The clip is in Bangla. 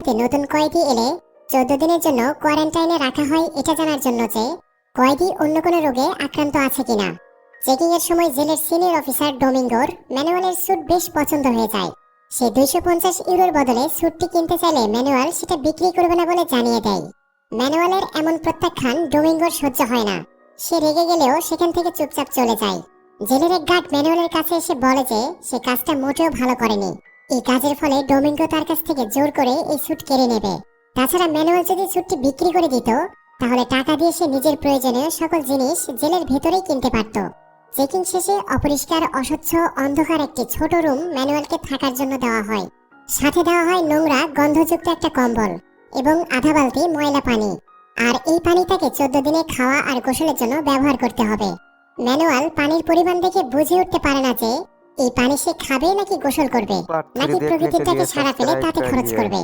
আদালতে নতুন কয়েদি এলে 14 দিনের জন্য কোয়ারেন্টাইনে রাখা হয় এটা জানার জন্য যে কয়েদি অন্য কোনো রোগে আক্রান্ত আছে কিনা। চেকিং এর সময় জেলের সিনিয়র অফিসার ডোমিঙ্গোর ম্যানুয়ালের স্যুট বেশ পছন্দ হয়ে যায়। সে 250 ইউরোর বদলে স্যুটটি কিনতে চাইলে ম্যানুয়াল সেটা বিক্রি করবে না বলে জানিয়ে দেয়। ম্যানুয়ালের এমন প্রত্যাখ্যান ডোমিঙ্গোর সহ্য হয় না। সে রেগে গেলেও সেখান থেকে চুপচাপ চলে যায়। জেলের এক গার্ড ম্যানুয়ালের কাছে এসে বলে যে সে কাজটা মোটেও ভালো করেনি। এই কাজের ফলে ডোমিঙ্গো তার কাছ থেকে জোর করে এই স্যুট কেড়ে নেবে। তাছাড়া ম্যানুয়াল যদি স্যুটটি বিক্রি করে দিত তাহলে টাকা দিয়ে সে নিজের প্রয়োজনীয় সকল জিনিস জেলের ভেতরেই কিনতে পারত। চেকিং শেষে অপরিষ্কার, অস্বচ্ছ, অন্ধকার একটি ছোট রুম ম্যানুয়ালকে থাকার জন্য দেওয়া হয়। সাথে দেওয়া হয় নোংরা গন্ধযুক্ত একটা কম্বল এবং আধা বালতি ময়লা পানি। আর এই পানি তাকে 14 দিনে খাওয়া আর গোসলের জন্য ব্যবহার করতে হবে। ম্যানুয়াল পানির পরিমাণ দেখে বুঝে উঠতে পারে না যে এই পানি সে খাবে নাকি গোসল করবে, নাকি প্রকৃতির তাকে সাড়া ফেলে তাতে খরচ করবে।